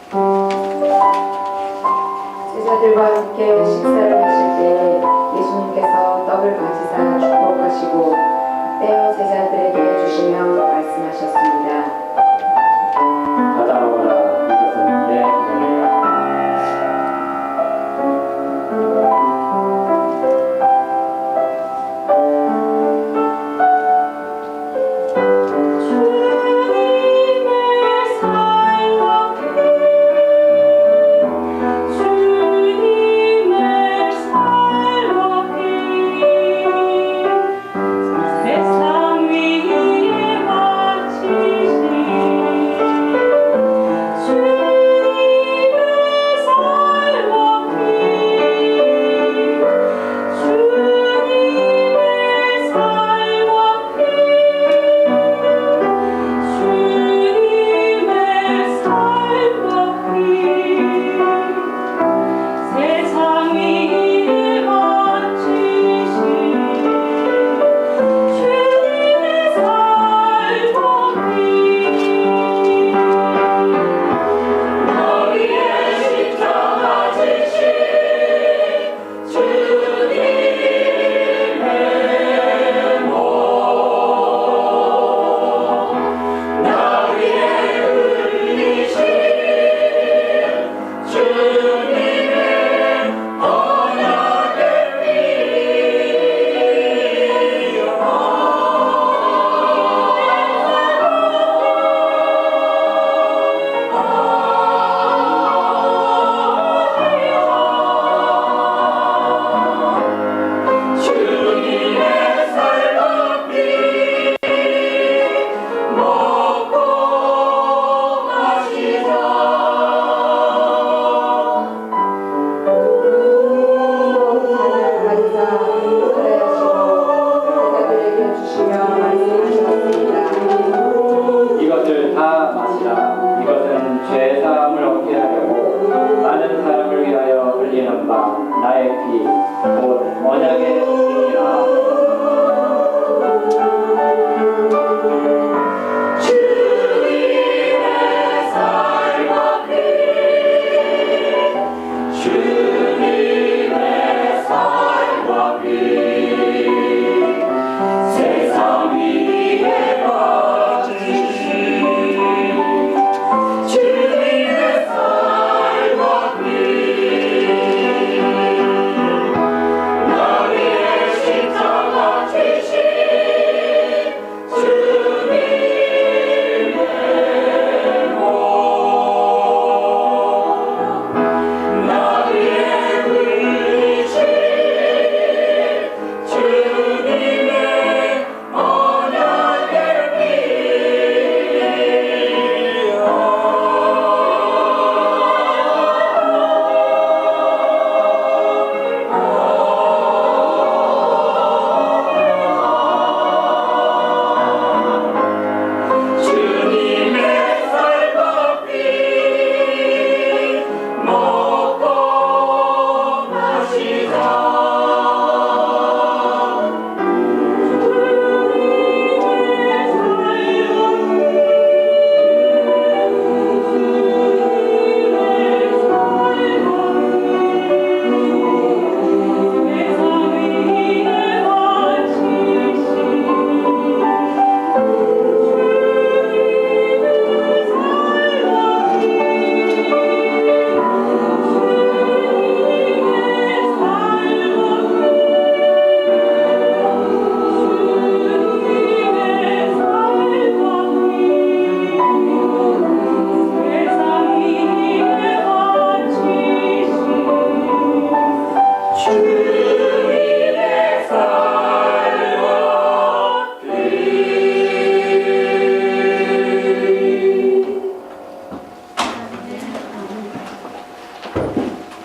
제자들과 함께 식사를 하실 때 예수님께서 떡을 가지사 축복하시고 떼어 제자들에게 주시며 말씀하셨습니다. 받아 먹어라. 이것은 내 몸이다. 이것을 다 마시라. 이것은 죄 사함을 얻게 하려고 많은 사람을 위하여 흘리는 바 나의 피 곧 언약의 피니라.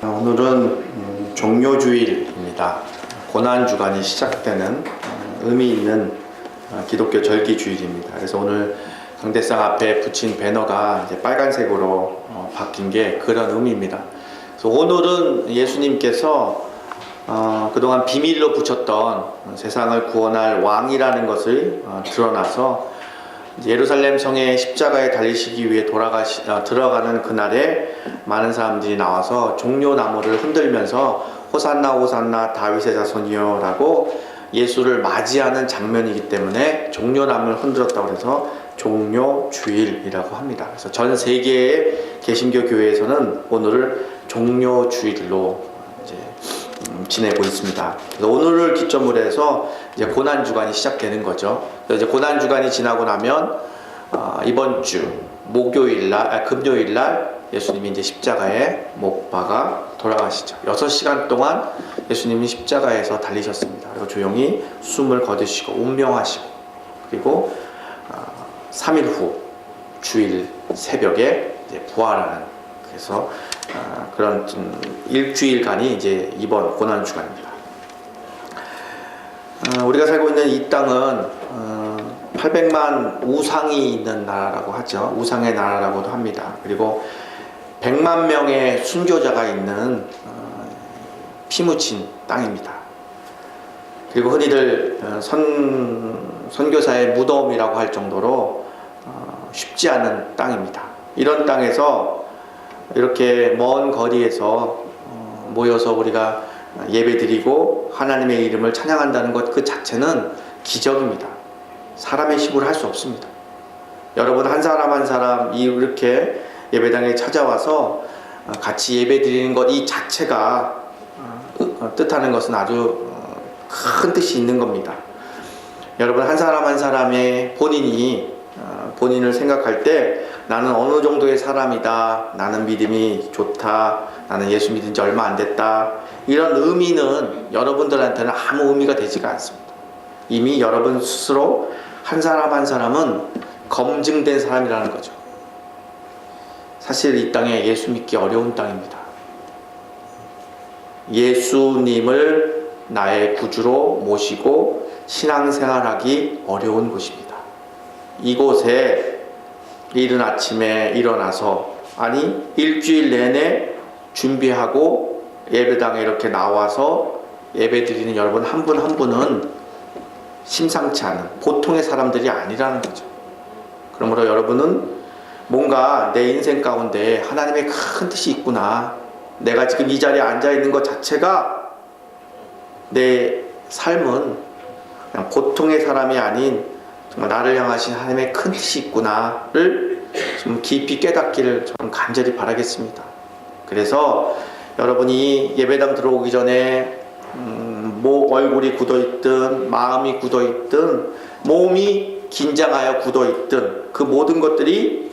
오늘은 종료주일입니다. 고난주간이 시작되는 의미 있는 기독교 절기주일입니다. 그래서 오늘 강대상 앞에 붙인 배너가 이제 빨간색으로 바뀐 게 그런 의미입니다. 그래서 오늘은 예수님께서 그동안 비밀로 붙였던 세상을 구원할 왕이라는 것을 드러나서 예루살렘 성에 십자가에 달리시기 위해 들어가는 그날에 많은 사람들이 나와서 종려나무를 흔들면서 호산나 호산나 다윗의 자손이여 라고 예수를 맞이하는 장면이기 때문에 종려나무를 흔들었다고 해서 종려주일이라고 합니다. 그래서 전 세계의 개신교 교회에서는 오늘을 종려주일로 이제 지내고 있습니다. 그래서 오늘을 기점으로 해서 이제 고난 주간이 시작되는 거죠. 그래서 이제 고난 주간이 지나고 나면 이번 주 금요일 날 예수님이 이제 십자가에 못 박아 돌아가시죠. 6시간 동안 예수님이 십자가에서 달리셨습니다. 그리고 조용히 숨을 거두시고 운명하시고 그리고 3일 후 주일 새벽에 이제 부활하는 그래서 그런 일주일간이 이제 이번 고난 주간입니다. 우리가 살고 있는 이 땅은 800만 우상이 있는 나라라고 하죠. 우상의 나라라고도 합니다. 그리고 100만 명의 순교자가 있는 피 묻힌 땅입니다. 그리고 흔히들 선교사의 무덤이라고 할 정도로 쉽지 않은 땅입니다. 이런 땅에서 이렇게 먼 거리에서 모여서 우리가 예배드리고 하나님의 이름을 찬양한다는 것 그 자체는 기적입니다. 사람의 힘으로 할 수 없습니다. 여러분 한 사람 한 사람 이렇게 예배당에 찾아와서 같이 예배드리는 것 이 자체가 뜻하는 것은 아주 큰 뜻이 있는 겁니다. 여러분 한 사람 한 사람의 본인을 생각할 때 나는 어느 정도의 사람이다, 나는 믿음이 좋다, 나는 예수 믿은 지 얼마 안 됐다, 이런 의미는 여러분들한테는 아무 의미가 되지가 않습니다. 이미 여러분 스스로 한 사람 한 사람은 검증된 사람이라는 거죠. 사실 이 땅에 예수 믿기 어려운 땅입니다. 예수님을 나의 구주로 모시고 신앙생활하기 어려운 곳입니다. 이곳에 이른 아침에 일어나서 일주일 내내 준비하고 예배당에 이렇게 나와서 예배드리는 여러분 한 분 한 분은 심상치 않은 보통의 사람들이 아니라는 거죠. 그러므로 여러분은 뭔가 내 인생 가운데 하나님의 큰 뜻이 있구나, 내가 지금 이 자리에 앉아 있는 것 자체가 내 삶은 그냥 보통의 사람이 아닌 정말 나를 향하신 하나님의 큰 뜻이 있구나를 좀 깊이 깨닫기를 저는 간절히 바라겠습니다. 그래서 여러분이 예배당 들어오기 전에 얼굴이 굳어있든 마음이 굳어있든 몸이 긴장하여 굳어있든 그 모든 것들이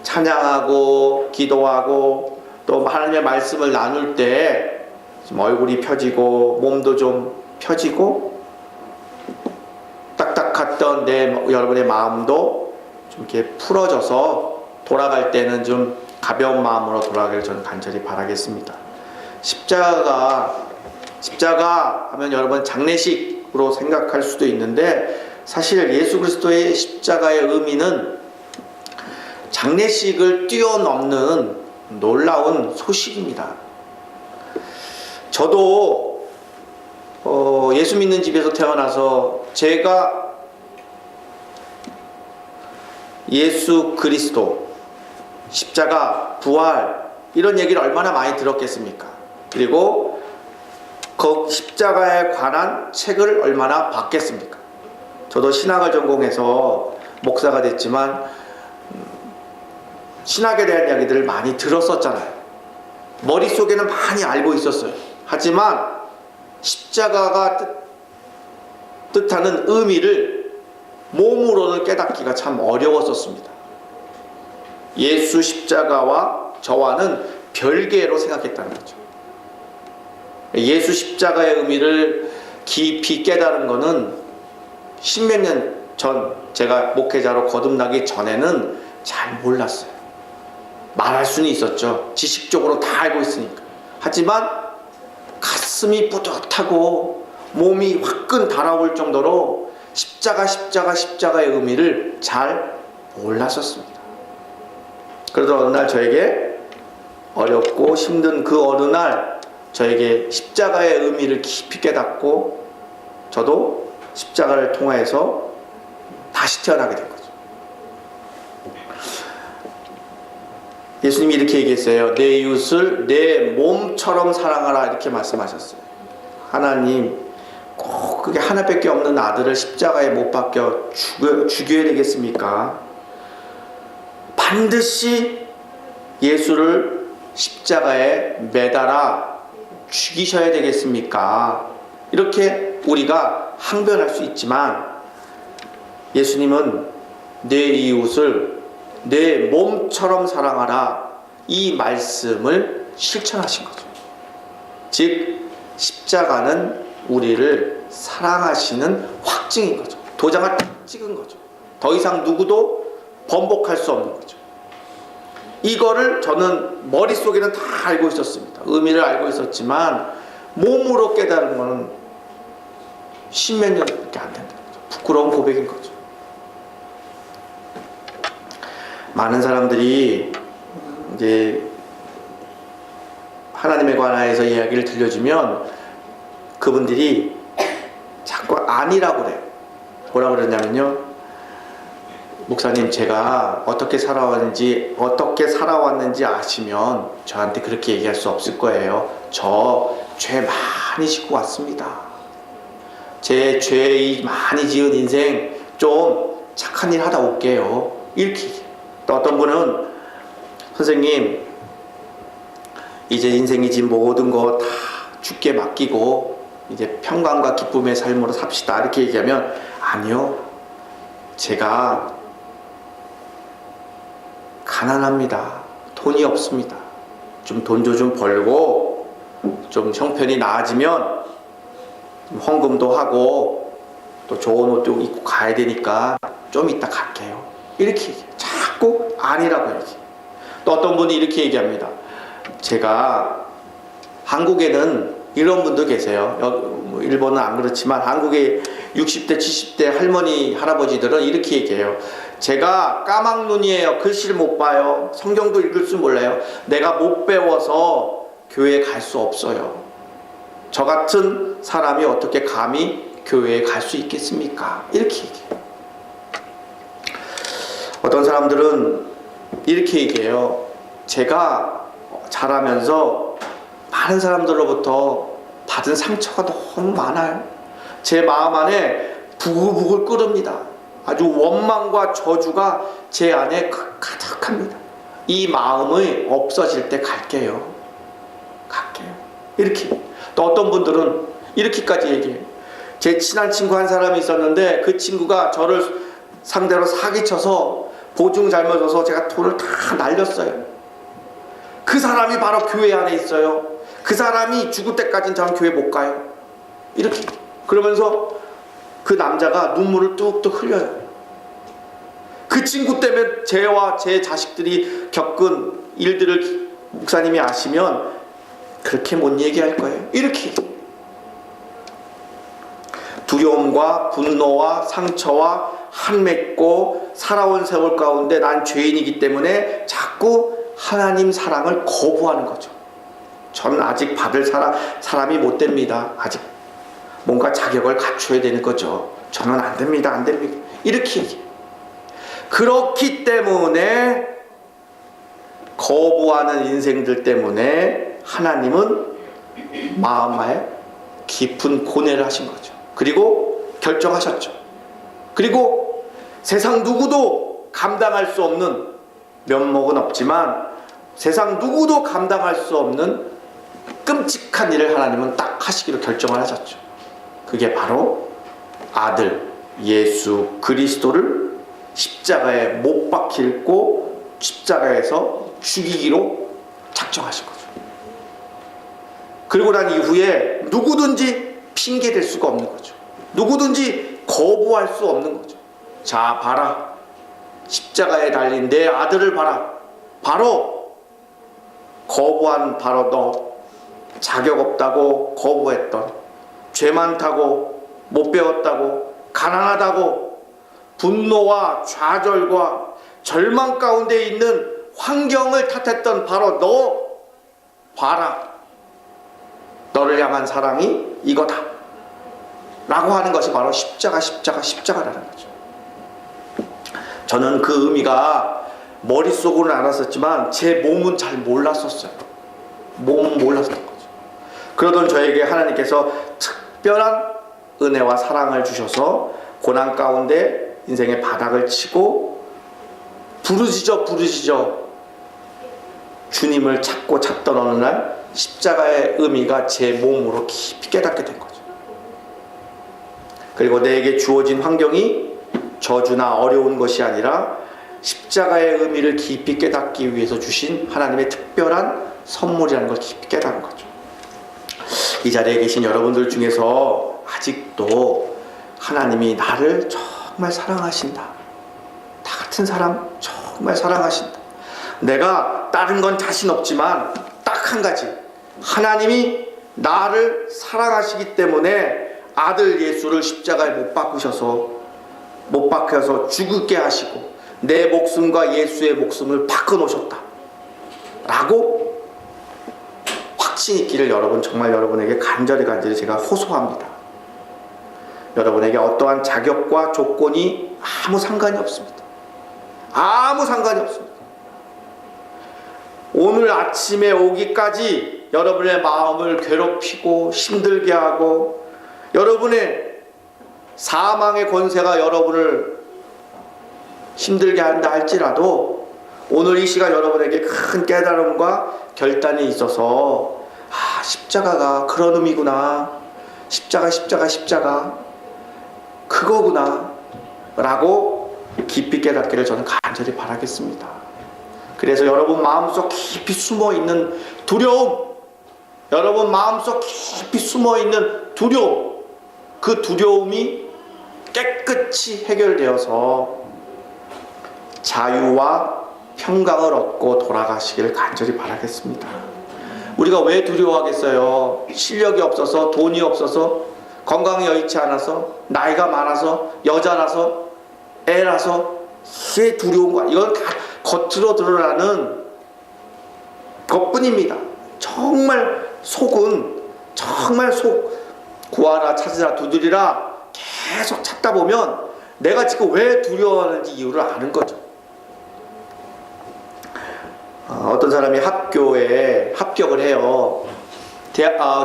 찬양하고 기도하고 또 하나님의 말씀을 나눌 때 좀 얼굴이 펴지고 몸도 좀 펴지고 딱딱했던 여러분의 마음도 좀 이렇게 풀어져서 돌아갈 때는 좀 가벼운 마음으로 돌아가길 저는 간절히 바라겠습니다. 십자가 하면 여러분 장례식으로 생각할 수도 있는데 사실 예수 그리스도의 십자가의 의미는 장례식을 뛰어넘는 놀라운 소식입니다. 저도 예수 믿는 집에서 태어나서 제가 예수 그리스도 십자가 부활 이런 얘기를 얼마나 많이 들었겠습니까? 그리고 그 십자가에 관한 책을 얼마나 봤겠습니까? 저도 신학을 전공해서 목사가 됐지만 신학에 대한 이야기들을 많이 들었었잖아요. 머릿속에는 많이 알고 있었어요. 하지만 십자가가 뜻하는 의미를 몸으로는 깨닫기가 참 어려웠었습니다. 예수 십자가와 저와는 별개로 생각했다는 거죠. 예수 십자가의 의미를 깊이 깨달은 것은 십몇 년 전 제가 목회자로 거듭나기 전에는 잘 몰랐어요. 말할 수는 있었죠. 지식적으로 다 알고 있으니까. 하지만 가슴이 뿌듯하고 몸이 화끈 달아올 정도로 십자가의 의미를 잘 몰랐었습니다. 그러다 어느 날 저에게 어렵고 힘든 그 어느 날 저에게 십자가의 의미를 깊이 깨닫고 저도 십자가를 통해서 다시 태어나게 된 거죠. 예수님이 이렇게 얘기했어요. 내 이웃을 내 몸처럼 사랑하라 이렇게 말씀하셨어요. 하나님 꼭 그게 하나밖에 없는 아들을 십자가에 못 박혀 죽여야 되겠습니까? 반드시 예수를 십자가에 매달아 죽이셔야 되겠습니까? 이렇게 우리가 항변할 수 있지만 예수님은 내 이웃을 내 몸처럼 사랑하라 이 말씀을 실천하신 거죠. 즉 십자가는 우리를 사랑하시는 확증인 거죠. 도장을 딱 찍은 거죠. 더 이상 누구도 번복할 수 없는 거죠. 이거를 저는 머릿속에는 다 알고 있었습니다. 의미를 알고 있었지만 몸으로 깨달은 거는 십몇 년밖에 안 된다는 거죠. 부끄러운 고백인 거죠. 많은 사람들이 이제 하나님에 관하여서 이야기를 들려주면 그분들이 자꾸 아니라고 그래요. 뭐라고 그러냐면요, 목사님 제가 어떻게 살아왔는지 아시면 저한테 그렇게 얘기할 수 없을 거예요. 저 죄 많이 짓고 왔습니다. 제 죄 많이 지은 인생 좀 착한 일 하다 올게요. 이렇게. 또 어떤 분은 선생님 이제 인생이 지금 모든 거 다 죽게 맡기고 이제 평강과 기쁨의 삶으로 삽시다 이렇게 얘기하면 아니요, 제가 가난합니다. 돈이 없습니다. 좀 돈 좀 벌고 좀 형편이 나아지면 좀 헌금도 하고 또 좋은 옷도 입고 가야 되니까 좀 이따 갈게요. 이렇게 얘기해요. 자꾸 아니라고 얘기해요. 또 어떤 분이 이렇게 얘기합니다. 제가 한국에는 이런 분도 계세요. 일본은 안 그렇지만 한국의 60대 70대 할머니 할아버지들은 이렇게 얘기해요. 제가 까막눈이에요. 글씨를 못 봐요. 성경도 읽을 줄 몰라요. 내가 못 배워서 교회에 갈 수 없어요. 저 같은 사람이 어떻게 감히 교회에 갈 수 있겠습니까? 이렇게 얘기해요. 어떤 사람들은 이렇게 얘기해요. 제가 자라면서 많은 사람들로부터 받은 상처가 너무 많아요. 제 마음 안에 부글부글 끓습니다. 아주 원망과 저주가 제 안에 가득합니다. 이 마음이 없어질 때 갈게요. 이렇게. 또 어떤 분들은 이렇게까지 얘기해요. 제 친한 친구 한 사람이 있었는데 그 친구가 저를 상대로 사기쳐서 보증 잘못해서 제가 돈을 다 날렸어요. 그 사람이 바로 교회 안에 있어요. 그 사람이 죽을 때까지는 저는 교회 못 가요. 이렇게. 그러면서 그 남자가 눈물을 뚝뚝 흘려요. 그 친구 때문에 제와 제 자식들이 겪은 일들을 목사님이 아시면 그렇게 못 얘기할 거예요. 이렇게. 두려움과 분노와 상처와 한맺고 살아온 세월 가운데 난 죄인이기 때문에 자꾸 하나님 사랑을 거부하는 거죠. 저는 아직 받을 사람이 못 됩니다. 아직 뭔가 자격을 갖춰야 되는 거죠. 저는 안 됩니다. 안 됩니다. 이렇게 얘기해요. 그렇기 때문에 거부하는 인생들 때문에 하나님은 마음에 깊은 고뇌를 하신 거죠. 그리고 결정하셨죠. 그리고 세상 누구도 감당할 수 없는, 면목은 없지만 세상 누구도 감당할 수 없는 끔찍한 일을 하나님은 딱 하시기로 결정을 하셨죠. 그게 바로 아들 예수 그리스도를 십자가에 못 박히고 십자가에서 죽이기로 작정하신 거죠. 그리고 난 이후에 누구든지 핑계댈 수가 없는 거죠. 누구든지 거부할 수 없는 거죠. 자, 봐라. 십자가에 달린 내 아들을 봐라. 바로 거부한 바로 너. 자격 없다고 거부했던, 죄 많다고 못 배웠다고, 가난하다고, 분노와 좌절과 절망 가운데 있는 환경을 탓했던 바로 너 봐라. 너를 향한 사랑이 이거다 라고 하는 것이 바로 십자가라는 거죠. 저는 그 의미가 머릿속으로는 알았었지만 제 몸은 잘 몰랐었어요. 몸은 몰랐던 거죠. 그러던 저에게 하나님께서 특별한 은혜와 사랑을 주셔서 고난 가운데 인생의 바닥을 치고 부르짖어 주님을 찾던 어느 날 십자가의 의미가 제 몸으로 깊이 깨닫게 된 거죠. 그리고 내게 주어진 환경이 저주나 어려운 것이 아니라 십자가의 의미를 깊이 깨닫기 위해서 주신 하나님의 특별한 선물이라는 걸 깊이 깨달은 거죠. 이 자리에 계신 여러분들 중에서 아직도 하나님이 나를 정말 사랑하신다, 나 같은 사람 정말 사랑하신다, 내가 다른 건 자신 없지만 딱 한 가지, 하나님이 나를 사랑하시기 때문에 아들 예수를 십자가에 못 박혀서 죽게 하시고 내 목숨과 예수의 목숨을 바꿔놓으셨다 라고 확신 있기를 정말 여러분에게 간절히 제가 호소합니다. 여러분에게 어떠한 자격과 조건이 아무 상관이 없습니다. 아무 상관이 없습니다. 오늘 아침에 오기까지 여러분의 마음을 괴롭히고 힘들게 하고 여러분의 사망의 권세가 여러분을 힘들게 한다 할지라도 오늘 이 시간 여러분에게 큰 깨달음과 결단이 있어서 십자가가 그런 의미구나, 십자가 그거구나 라고 깊이 깨닫기를 저는 간절히 바라겠습니다. 그래서 여러분 마음속 깊이 숨어있는 두려움, 여러분 마음속 깊이 숨어있는 두려움, 그 두려움이 깨끗이 해결되어서 자유와 평강을 얻고 돌아가시기를 간절히 바라겠습니다. 우리가 왜 두려워하겠어요? 실력이 없어서, 돈이 없어서, 건강이 여의치 않아서, 나이가 많아서, 여자라서, 애라서 이게 두려운 거야. 이건 다 겉으로 드러나는 것뿐입니다. 정말 속은 구하라 찾으라 두드리라 계속 찾다 보면 내가 지금 왜 두려워하는지 이유를 아는 거죠. 어떤 사람이 학교에 합격을 해요.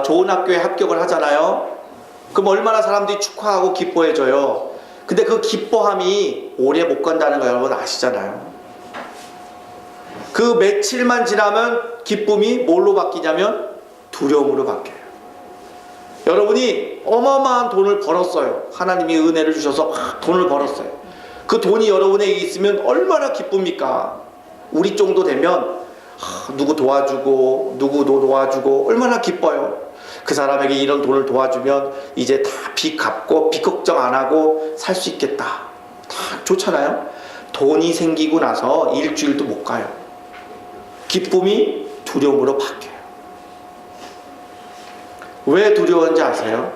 좋은 학교에 합격을 하잖아요. 그럼 얼마나 사람들이 축하하고 기뻐해줘요. 근데 그 기뻐함이 오래 못 간다는 거 여러분 아시잖아요. 그 며칠만 지나면 기쁨이 뭘로 바뀌냐면 두려움으로 바뀌어요. 여러분이 어마어마한 돈을 벌었어요. 하나님이 은혜를 주셔서 돈을 벌었어요. 그 돈이 여러분에게 있으면 얼마나 기쁩니까? 우리 정도 되면 누구 도와주고 누구도 도와주고 얼마나 기뻐요. 그 사람에게 이런 돈을 도와주면 이제 다 빚 갚고 빚 걱정 안 하고 살 수 있겠다. 다 좋잖아요. 돈이 생기고 나서 일주일도 못 가요. 기쁨이 두려움으로 바뀌어요. 왜 두려운지 아세요?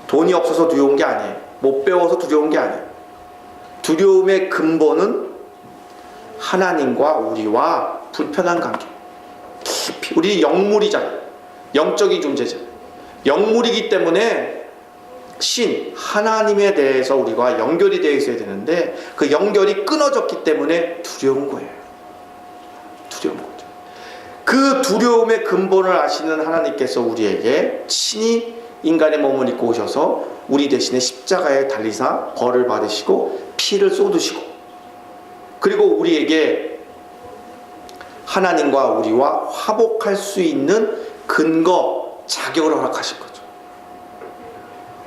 돈이 없어서 두려운 게 아니에요. 못 배워서 두려운 게 아니에요. 두려움의 근본은 하나님과 우리와 불편한 관계. 깊이 우리 영물이잖아요. 영적인 존재잖아요. 영물이기 때문에 하나님에 대해서 우리가 연결이 되어 있어야 되는데 그 연결이 끊어졌기 때문에 두려운 거예요. 두려운 거죠. 그 두려움의 근본을 아시는 하나님께서 우리에게 친히 인간의 몸을 입고 오셔서 우리 대신에 십자가에 달리사 벌을 받으시고 피를 쏟으시고 그리고 우리에게 하나님과 우리와 화복할 수 있는 근거, 자격을 허락하신 거죠.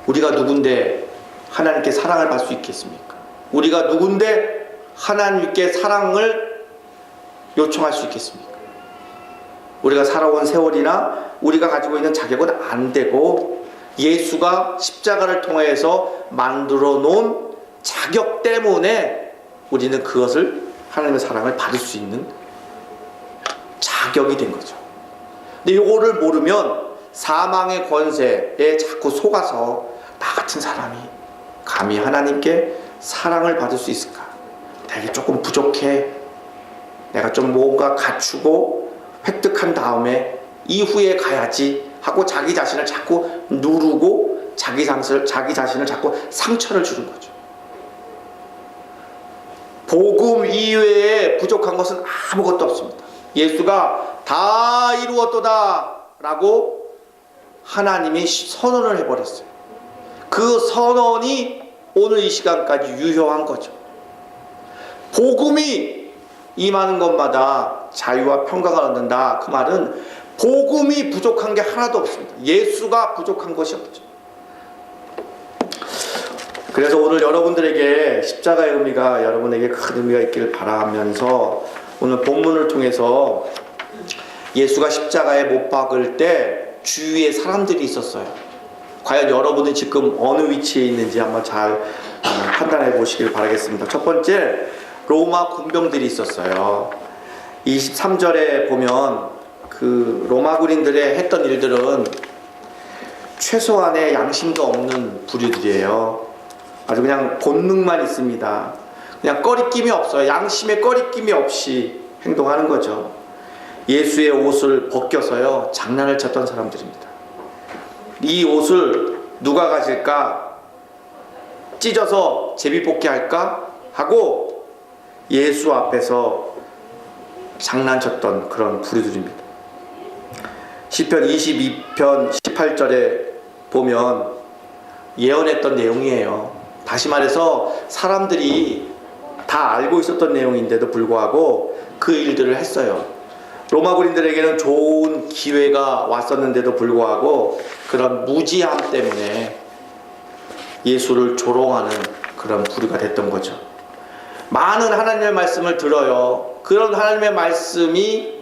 우리가 누군데 하나님께 사랑을 받을 수 있겠습니까? 우리가 누군데 하나님께 사랑을 요청할 수 있겠습니까? 우리가 살아온 세월이나 우리가 가지고 있는 자격은 안 되고 예수가 십자가를 통해서 만들어 놓은 자격 때문에 우리는 그것을 하나님의 사랑을 받을 수 있는 자격이 된 거죠. 근데 이거를 모르면 사망의 권세에 자꾸 속아서 나 같은 사람이 감히 하나님께 사랑을 받을 수 있을까? 내게 조금 부족해. 내가 좀 뭔가 갖추고 획득한 다음에 이후에 가야지 하고 자기 자신을 자꾸 누르고 자기 자신을 자꾸 상처를 주는 거죠. 복음 이외에 부족한 것은 아무것도 없습니다. 예수가 다 이루었도다 라고 하나님이 선언을 해버렸어요. 그 선언이 오늘 이 시간까지 유효한 거죠. 복음이 임하는 것마다 자유와 평강을 얻는다. 그 말은 복음이 부족한 게 하나도 없습니다. 예수가 부족한 것이 없죠. 그래서 오늘 여러분들에게 십자가의 의미가 여러분에게 큰 의미가 있기를 바라면서 오늘 본문을 통해서 예수가 십자가에 못 박을 때 주위에 사람들이 있었어요. 과연 여러분이 지금 어느 위치에 있는지 한번 잘 판단해 보시길 바라겠습니다. 첫 번째, 로마 군병들이 있었어요. 23절에 보면 그 로마 군인들의 했던 일들은 최소한의 양심도 없는 부류들이에요. 아주 그냥 본능만 있습니다. 그냥 꺼리낌이 없어요. 양심에 꺼리낌이 없이 행동하는 거죠. 예수의 옷을 벗겨서요 장난을 쳤던 사람들입니다. 이 옷을 누가 가질까? 찢어서 제비뽑기할까? 하고 예수 앞에서 장난쳤던 그런 부류들입니다. 시편 22편 18절에 보면 예언했던 내용이에요. 다시 말해서 사람들이 다 알고 있었던 내용인데도 불구하고 그 일들을 했어요. 로마 군인들에게는 좋은 기회가 왔었는데도 불구하고 그런 무지함 때문에 예수를 조롱하는 그런 부류가 됐던 거죠. 많은 하나님의 말씀을 들어요. 그런 하나님의 말씀이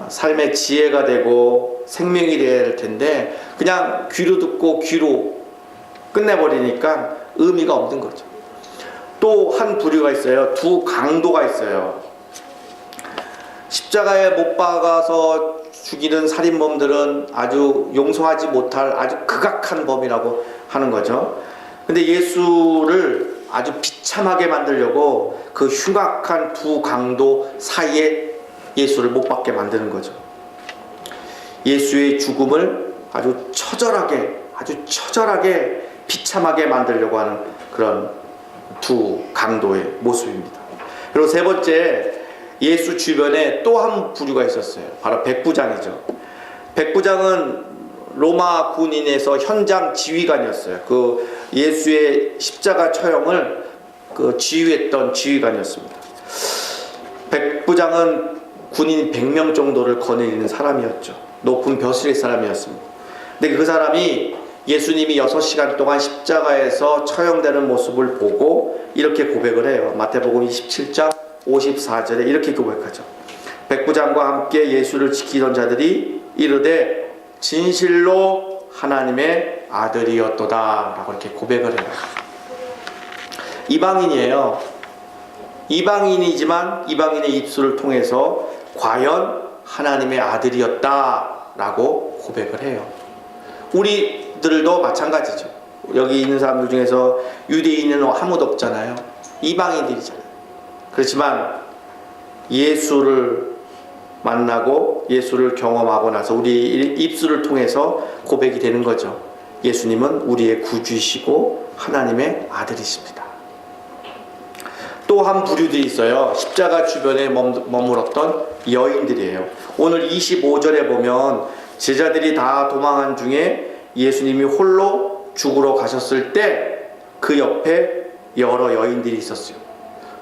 삶의 지혜가 되고 생명이 되어야 될 텐데 그냥 귀로 듣고 귀로 끝내버리니까 의미가 없는 거죠. 또 한 부류가 있어요. 두 강도가 있어요. 십자가에 못 박아서 죽이는 살인범들은 아주 용서하지 못할 아주 극악한 범이라고 하는 거죠. 근데 예수를 아주 비참하게 만들려고 그 흉악한 두 강도 사이에 예수를 못 박게 만드는 거죠. 예수의 죽음을 아주 처절하게 비참하게 만들려고 하는 그런 두 강도의 모습입니다. 그리고 세 번째, 예수 주변에 또 한 부류가 있었어요. 바로 백부장이죠. 백부장은 로마 군인에서 현장 지휘관이었어요. 그 예수의 십자가 처형을 그 지휘했던 지휘관이었습니다. 백부장은 군인 100명 정도를 거느리는 사람이었죠. 높은 벼슬의 사람이었습니다. 근데 그 사람이 예수님이 6시간 동안 십자가에서 처형되는 모습을 보고 이렇게 고백을 해요. 마태복음 27장 54절에 이렇게 고백하죠. 백부장과 함께 예수를 지키던 자들이 이르되 진실로 하나님의 아들이었도다 라고 이렇게 고백을 해요. 이방인이에요. 이방인이지만 이방인의 입술을 통해서 과연 하나님의 아들이었다 라고 고백을 해요. 우리들도 마찬가지죠. 여기 있는 사람들 중에서 유대인은 아무도 없잖아요. 이방인들이잖아요. 그렇지만 예수를 만나고 예수를 경험하고 나서 우리 입술을 통해서 고백이 되는 거죠. 예수님은 우리의 구주이시고 하나님의 아들이십니다. 또 한 부류들이 있어요. 십자가 주변에 머물었던 여인들이에요. 오늘 25절에 보면 제자들이 다 도망한 중에 예수님이 홀로 죽으러 가셨을 때 그 옆에 여러 여인들이 있었어요.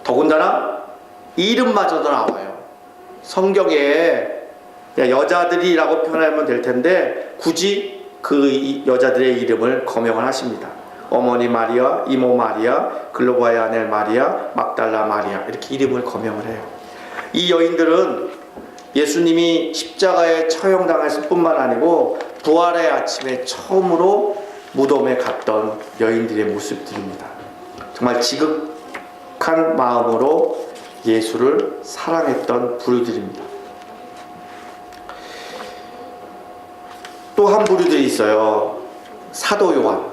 더군다나 이름마저도 나와요. 성경에 여자들이라고 표현하면 될 텐데 굳이 그 여자들의 이름을 거명을 하십니다. 어머니 마리아, 이모 마리아, 글로바의 아내 마리아, 막달라 마리아 이렇게 이름을 거명을 해요. 이 여인들은 예수님이 십자가에 처형당했을 뿐만 아니고 부활의 아침에 처음으로 무덤에 갔던 여인들의 모습들입니다. 정말 지극한 마음으로 예수를 사랑했던 부류들입니다. 또 한 부류들이 있어요. 사도 요한.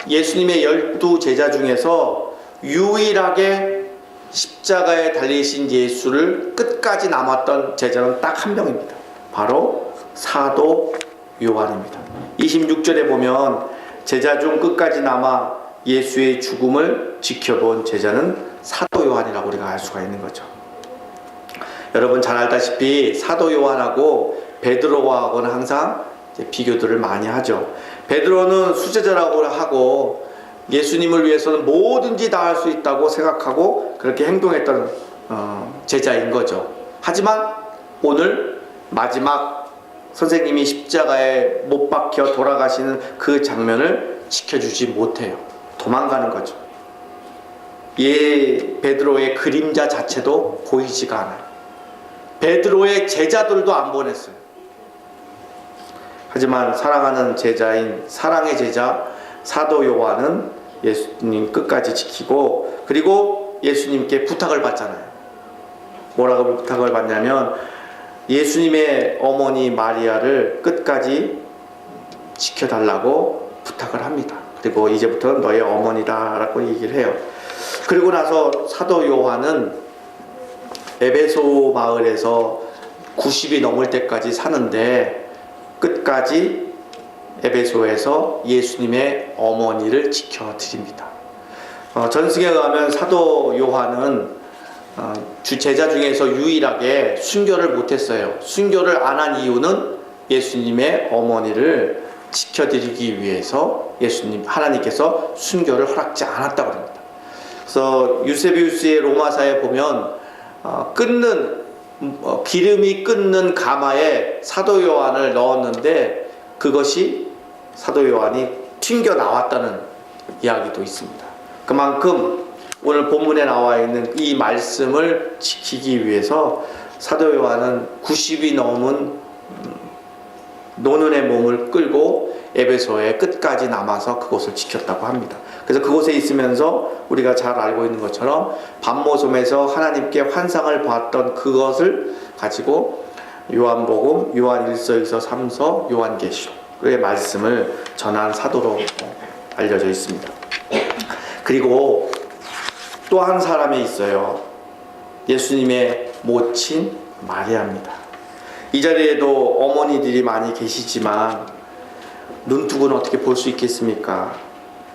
예수님의 12제자 중에서 유일하게 십자가에 달리신 예수를 끝까지 남았던 제자는 딱 한 명입니다. 바로 사도 요한입니다. 26절에 보면 제자 중 끝까지 남아 예수의 죽음을 지켜본 제자는 사도 사도 요한이라고 우리가 알 수가 있는 거죠. 여러분 잘 알다시피 사도 요한하고 베드로하고는 항상 이제 비교들을 많이 하죠. 베드로는 수제자라고 하고 예수님을 위해서는 뭐든지 다 할 수 있다고 생각하고 그렇게 행동했던 제자인 거죠. 하지만 오늘 마지막 선생님이 십자가에 못 박혀 돌아가시는 그 장면을 지켜주지 못해요. 도망가는 거죠. 베드로의 그림자 자체도 보이지가 않아요. 베드로의 제자들도 안 보냈어요. 하지만 사랑하는 제자인 사랑의 제자 사도 요한은 예수님 끝까지 지키고, 그리고 예수님께 부탁을 받잖아요. 뭐라고 부탁을 받냐면 예수님의 어머니 마리아를 끝까지 지켜달라고 부탁을 합니다. 그리고 이제부터는 너의 어머니다 라고 얘기를 해요. 그리고 나서 사도 요한은 에베소 마을에서 90이 넘을 때까지 사는데 끝까지 에베소에서 예수님의 어머니를 지켜드립니다. 전승에 의하면 사도 요한은 주 제자 중에서 유일하게 순교를 못했어요. 순교를 안 한 이유는 예수님의 어머니를 지켜드리기 위해서 하나님께서 순교를 허락지 않았다고 합니다. 그래서 유세비우스의 로마사에 보면 기름이 끓는 가마에 사도 요한을 넣었는데 그것이 사도 요한이 튕겨 나왔다는 이야기도 있습니다. 그만큼 오늘 본문에 나와 있는 이 말씀을 지키기 위해서 사도 요한은 90이 넘은 노년의 몸을 끌고 에베소에 끝까지 남아서 그곳을 지켰다고 합니다. 그래서 그곳에 있으면서 우리가 잘 알고 있는 것처럼 밤모섬에서 하나님께 환상을 봤던 그것을 가지고 요한복음, 요한 1서, 2서, 3서, 요한계시록의 말씀을 전한 사도로 알려져 있습니다. 그리고 또 한 사람이 있어요. 예수님의 모친 마리아입니다. 이 자리에도 어머니들이 많이 계시지만 눈뜨고는 어떻게 볼 수 있겠습니까?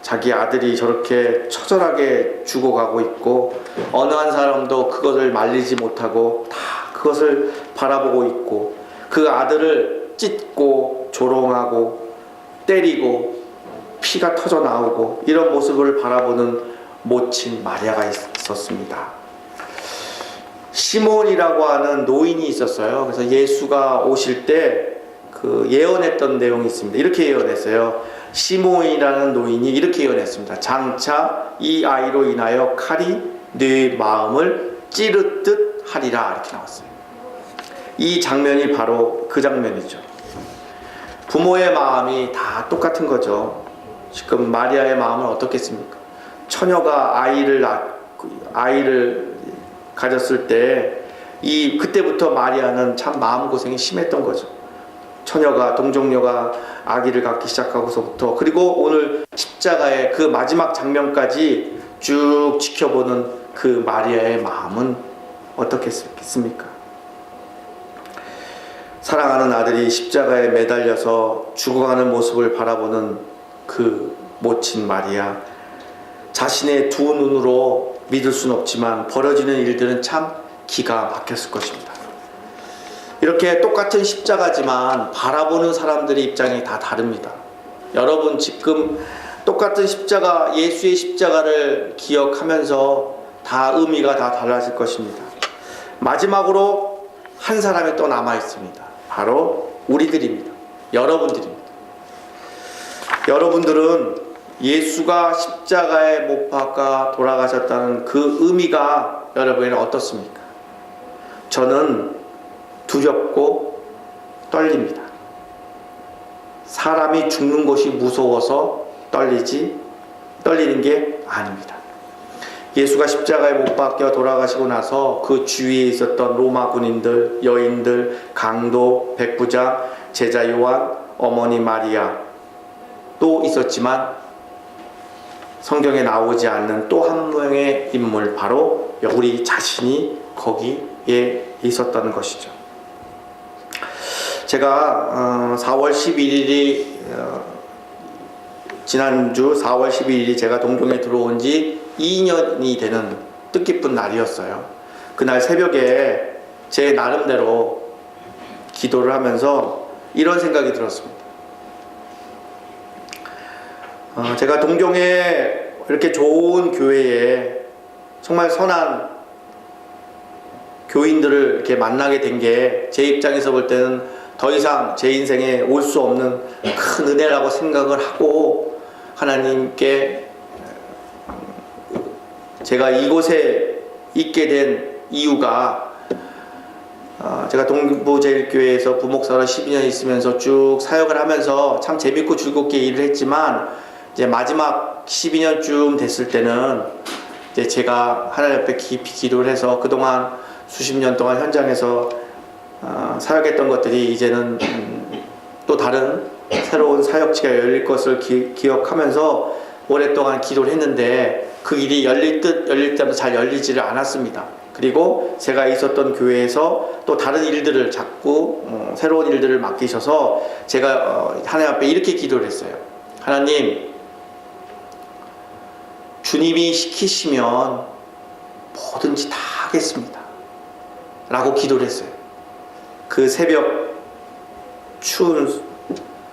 자기 아들이 저렇게 처절하게 죽어가고 있고 어느 한 사람도 그것을 말리지 못하고 다 그것을 바라보고 있고 그 아들을 찢고 조롱하고 때리고 피가 터져 나오고 이런 모습을 바라보는 모친 마리아가 있었습니다. 시몬이라고 하는 노인이 있었어요. 그래서 예수가 오실 때 그 예언했던 내용이 있습니다. 이렇게 예언했어요. 시몬이라는 노인이 이렇게 예언했습니다. 장차 이 아이로 인하여 칼이 네 마음을 찌르듯 하리라, 이렇게 나왔어요. 이 장면이 바로 그 장면이죠. 부모의 마음이 다 똑같은 거죠. 지금 마리아의 마음은 어떻겠습니까? 처녀가 아이를 가졌을 때 그때부터 마리아는 참 마음고생이 심했던 거죠. 동정녀가 아기를 갖기 시작하고서부터, 그리고 오늘 십자가의 그 마지막 장면까지 쭉 지켜보는 그 마리아의 마음은 어떻겠습니까? 사랑하는 아들이 십자가에 매달려서 죽어가는 모습을 바라보는 그 모친 마리아, 자신의 두 눈으로 믿을 수는 없지만 벌어지는 일들은 참 기가 막혔을 것입니다. 이렇게 똑같은 십자가지만 바라보는 사람들의 입장이 다 다릅니다. 여러분 지금 똑같은 십자가, 예수의 십자가를 기억하면서 다 의미가 다 달라질 것입니다. 마지막으로 한 사람이 또 남아 있습니다. 바로 우리들입니다. 여러분들입니다. 여러분들은 예수가 십자가에 못 박아 돌아가셨다는 그 의미가 여러분에게는 어떻습니까? 저는 두렵고 떨립니다. 사람이 죽는 것이 무서워서 떨리는 게 아닙니다. 예수가 십자가에 못 박혀 돌아가시고 나서 그 주위에 있었던 로마 군인들, 여인들, 강도, 백부장, 제자 요한, 어머니 마리아 또 있었지만 성경에 나오지 않는 또 한 명의 인물, 바로 우리 자신이 거기에 있었던 것이죠. 제가 4월 11일이 지난주 4월 12일이 제가 동종에 들어온 지 2년이 되는 뜻깊은 날이었어요. 그날 새벽에 제 나름대로 기도를 하면서 이런 생각이 들었습니다. 제가 동경에 이렇게 좋은 교회에 정말 선한 교인들을 이렇게 만나게 된 게 제 입장에서 볼 때는 더 이상 제 인생에 올 수 없는 큰 은혜라고 생각을 하고, 하나님께 제가 이곳에 있게 된 이유가, 제가 동부제일교회에서 부목사로 12년 있으면서 쭉 사역을 하면서 참 재밌고 즐겁게 일을 했지만, 이제 마지막 12년쯤 됐을 때는 이제 제가 하나님 앞에 깊이 기도를 해서 그동안 수십 년 동안 현장에서 사역했던 것들이 이제는 또 다른 새로운 사역지가 열릴 것을 기억하면서 오랫동안 기도를 했는데, 그 길이 열릴 때마다 잘 열리지를 않았습니다. 그리고 제가 있었던 교회에서 또 다른 일들을 자꾸 새로운 일들을 맡기셔서 제가 하나님 앞에 이렇게 기도를 했어요. 하나님, 주님이 시키시면 뭐든지 다 하겠습니다 라고 기도를 했어요. 그 추운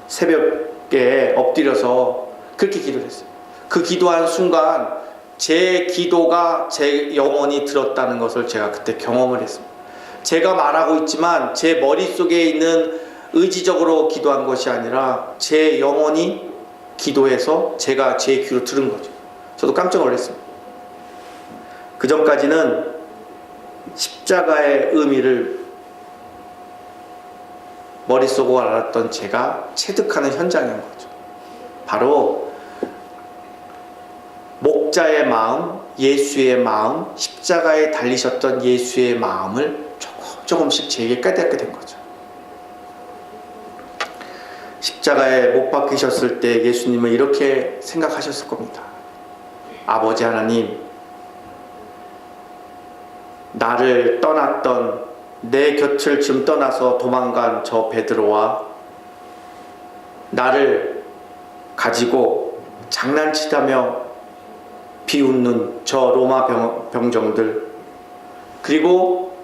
새벽에 엎드려서 그렇게 기도를 했어요. 그 기도한 순간 제 기도가 제 영혼이 들었다는 것을 제가 그때 경험을 했습니다. 제가 말하고 있지만 제 머릿속에 있는 의지적으로 기도한 것이 아니라 제 영혼이 기도해서 제가 제 귀로 들은 거죠. 저도 깜짝 놀랐습니다. 그 전까지는 십자가의 의미를 머릿속으로 알았던 제가 체득하는 현장인 거죠. 바로 목자의 마음, 예수의 마음, 십자가에 달리셨던 예수의 마음을 조금씩 제게 깨닫게 된 거죠. 십자가에 못 박히셨을 때 예수님은 이렇게 생각하셨을 겁니다. 아버지 하나님, 나를 떠났던, 내 곁을 지금 떠나서 도망간 저 베드로와 나를 가지고 장난치다며 비웃는 저 로마 병정들, 그리고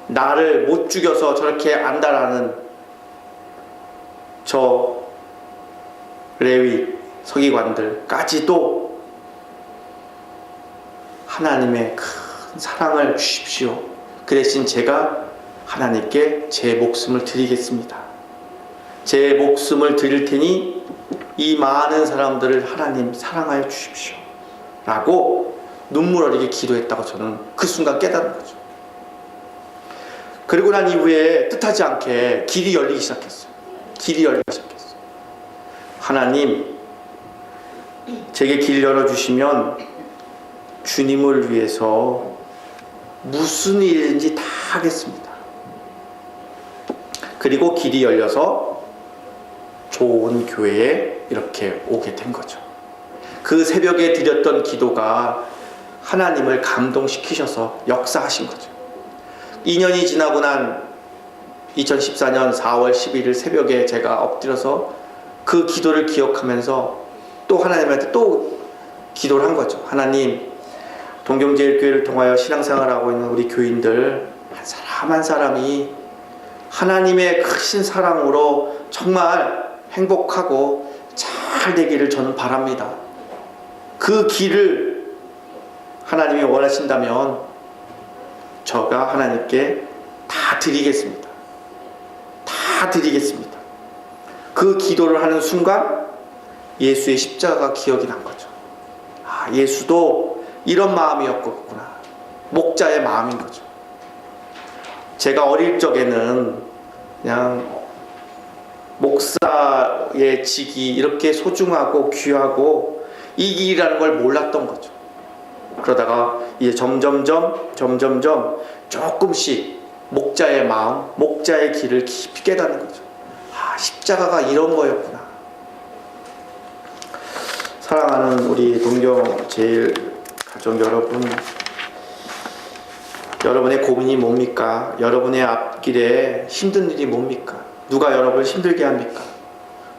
나를 못 죽여서 저렇게 안달하는 저 레위 서기관들까지도 하나님의 큰 사랑을 주십시오. 그 대신 제가 하나님께 제 목숨을 드리겠습니다. 제 목숨을 드릴 테니 이 많은 사람들을 하나님 사랑하여 주십시오 라고 눈물 어리게 기도했다고 저는 그 순간 깨달은 거죠. 그리고 난 이후에 뜻하지 않게 길이 열리기 시작했어요. 길이 열리기 시작했어요. 하나님, 제게 길 열어주시면 주님을 위해서 무슨 일인지 다 하겠습니다. 그리고 길이 열려서 좋은 교회에 이렇게 오게 된 거죠. 그 새벽에 드렸던 기도가 하나님을 감동시키셔서 역사하신 거죠. 2년이 지나고 난 2014년 4월 11일 새벽에 제가 엎드려서 그 기도를 기억하면서 또 하나님한테 또 기도를 한 거죠. 하나님, 동경제일교회를 통하여 신앙생활하고 있는 우리 교인들 한 사람 한 사람이 하나님의 크신 사랑으로 정말 행복하고 잘 되기를 저는 바랍니다. 그 길을 하나님이 원하신다면 저가 하나님께 다 드리겠습니다. 다 드리겠습니다. 그 기도를 하는 순간 예수의 십자가가 기억이 난 거죠. 아, 예수도 이런 마음이었구나. 목자의 마음인 거죠. 제가 어릴 적에는 그냥 목사의 직이 이렇게 소중하고 귀하고 이 길이라는 걸 몰랐던 거죠. 그러다가 이제 점점점 조금씩 목자의 마음, 목자의 길을 깊이 깨닫는 거죠. 아, 십자가가 이런 거였구나. 사랑하는 우리 동경 제일 가족 여러분, 여러분의 고민이 뭡니까? 여러분의 앞길에 힘든 일이 뭡니까? 누가 여러분을 힘들게 합니까?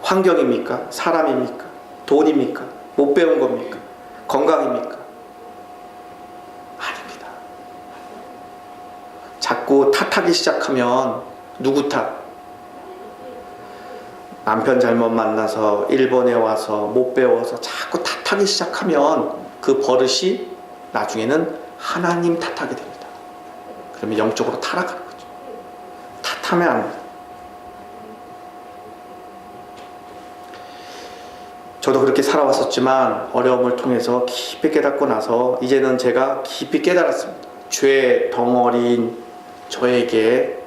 환경입니까? 사람입니까? 돈입니까? 못 배운 겁니까? 건강입니까? 아닙니다. 자꾸 탓하기 시작하면 누구 탓? 남편 잘못 만나서 일본에 와서 못 배워서 자꾸 탓하기 시작하면 그 버릇이 나중에는 하나님 탓하게 됩니다. 그러면 영적으로 타락하는 거죠. 탓하면 안 돼요. 저도 그렇게 살아왔었지만 어려움을 통해서 깊이 깨닫고 나서 이제는 제가 깊이 깨달았습니다. 죄 덩어리인 저에게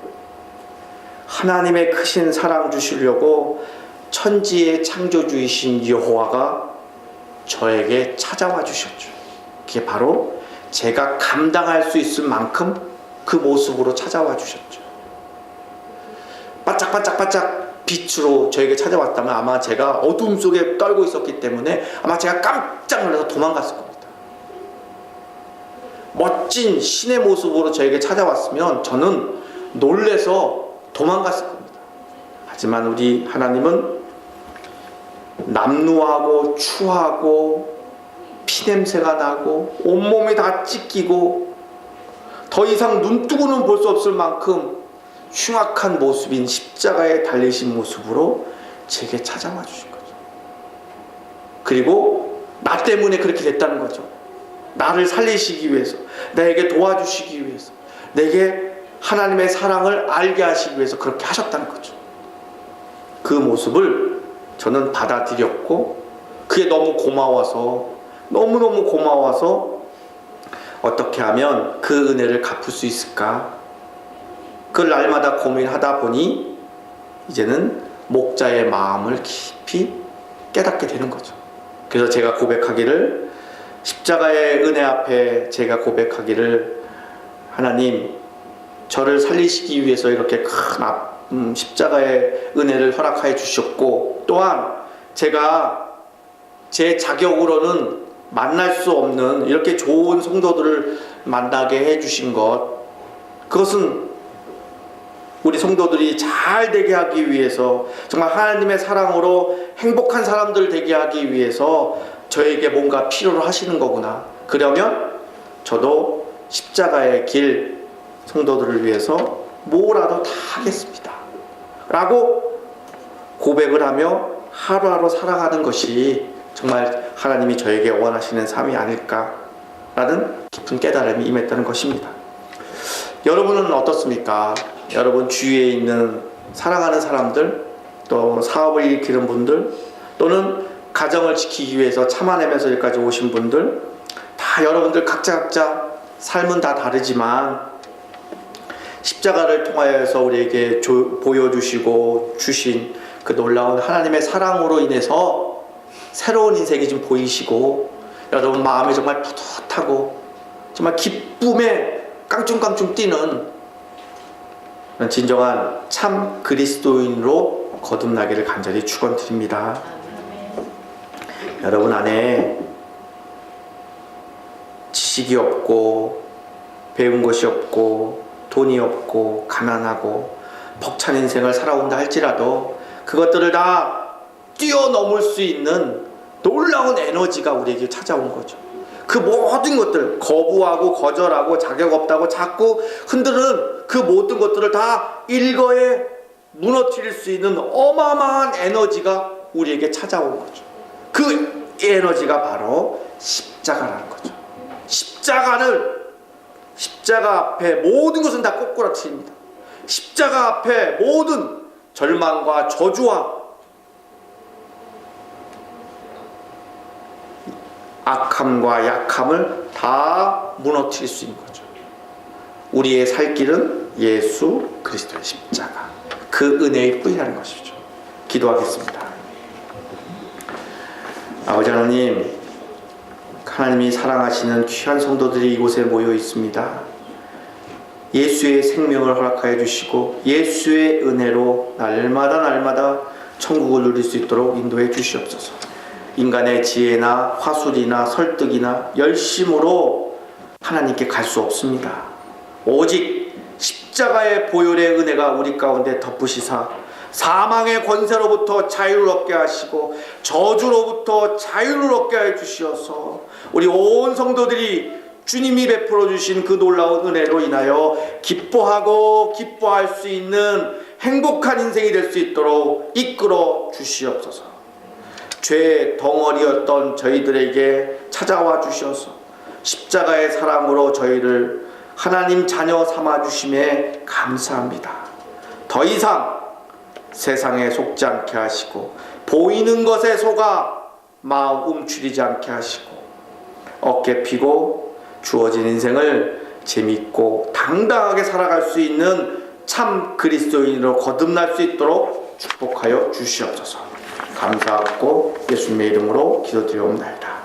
하나님의 크신 사랑 주시려고 천지의 창조주이신 여호와가 저에게 찾아와 주셨죠. 그게 바로 제가 감당할 수 있을 만큼 그 모습으로 찾아와 주셨죠. 반짝반짝반짝 빛으로 저에게 찾아왔다면 아마 제가 어둠 속에 떨고 있었기 때문에 아마 제가 깜짝 놀라서 도망갔을 겁니다. 멋진 신의 모습으로 저에게 찾아왔으면 저는 놀래서 도망갔을 겁니다. 하지만 우리 하나님은 남루하고 추하고 피냄새가 나고 온몸이 다 찢기고 더 이상 눈뜨고는 볼 수 없을 만큼 흉악한 모습인 십자가에 달리신 모습으로 제게 찾아와 주신 거죠. 그리고 나 때문에 그렇게 됐다는 거죠. 나를 살리시기 위해서, 나에게 도와주시기 위해서, 내게 하나님의 사랑을 알게 하시기 위해서 그렇게 하셨다는 거죠. 그 모습을 저는 받아들였고 그게 너무 고마워서, 너무너무 고마워서 어떻게 하면 그 은혜를 갚을 수 있을까? 그 날마다 고민하다 보니 이제는 목자의 마음을 깊이 깨닫게 되는 거죠. 그래서 제가 고백하기를, 십자가의 은혜 앞에 제가 고백하기를, 하나님 저를 살리시기 위해서 이렇게 큰 십자가의 은혜를 허락하여 주셨고, 또한 제가 제 자격으로는 만날 수 없는 이렇게 좋은 성도들을 만나게 해주신 것, 그것은 우리 성도들이 잘 되게 하기 위해서, 정말 하나님의 사랑으로 행복한 사람들 되게 하기 위해서 저에게 뭔가 필요로 하시는 거구나. 그러면 저도 십자가의 길 성도들을 위해서 뭐라도 다 하겠습니다 라고 고백을 하며 하루하루 살아가는 것이 정말 하나님이 저에게 원하시는 삶이 아닐까라는 깊은 깨달음이 임했다는 것입니다. 여러분은 어떻습니까? 여러분 주위에 있는 사랑하는 사람들, 또 사업을 일으키는 분들, 또는 가정을 지키기 위해서 참아내면서 여기까지 오신 분들, 다 여러분들 각자 삶은 다 다르지만 십자가를 통하여서 우리에게 보여주시고 주신 그 놀라운 하나님의 사랑으로 인해서 새로운 인생이 좀 보이시고, 여러분 마음이 정말 뿌듯하고 정말 기쁨에 깡충깡충 뛰는 진정한 참 그리스도인으로 거듭나기를 간절히 축원드립니다. 여러분 안에 지식이 없고 배운 것이 없고 돈이 없고 가난하고 벅찬 인생을 살아온다 할지라도 그것들을 다 뛰어넘을 수 있는 놀라운 에너지가 우리에게 찾아온 거죠. 그 모든 것들, 거부하고 거절하고 자격 없다고 자꾸 흔드는 그 모든 것들을 다 일거에 무너뜨릴 수 있는 어마어마한 에너지가 우리에게 찾아온 거죠. 그 에너지가 바로 십자가라는 거죠. 십자가 앞에 모든 것은 다 꼬꾸라뜨립니다. 십자가 앞에 모든 절망과 저주와 악함과 약함을 다 무너뜨릴 수 있는 거죠. 우리의 살 길은 예수 그리스도의 십자가, 그 은혜의 뿌리라는 것이죠. 기도하겠습니다. 아버지 하나님, 하나님이 사랑하시는 귀한 성도들이 이곳에 모여 있습니다. 예수의 생명을 허락하여 주시고 예수의 은혜로 날마다 천국을 누릴 수 있도록 인도해 주시옵소서. 인간의 지혜나 화술이나 설득이나 열심으로 하나님께 갈 수 없습니다. 오직 십자가의 보혈의 은혜가 우리 가운데 덮으시사 사망의 권세로부터 자유를 얻게 하시고 저주로부터 자유를 얻게 해 주시어서 우리 온 성도들이 주님이 베풀어 주신 그 놀라운 은혜로 인하여 기뻐하고 기뻐할 수 있는 행복한 인생이 될 수 있도록 이끌어 주시옵소서. 죄의 덩어리였던 저희들에게 찾아와 주셔서 십자가의 사랑으로 저희를 하나님 자녀 삼아 주심에 감사합니다. 더 이상 세상에 속지 않게 하시고 보이는 것에 속아 마음 움츠리지 않게 하시고 어깨 피고 주어진 인생을 재밌고 당당하게 살아갈 수 있는 참 그리스도인으로 거듭날 수 있도록 축복하여 주시옵소서. 감사하고 예수님의 이름으로 기도드리옵나이다.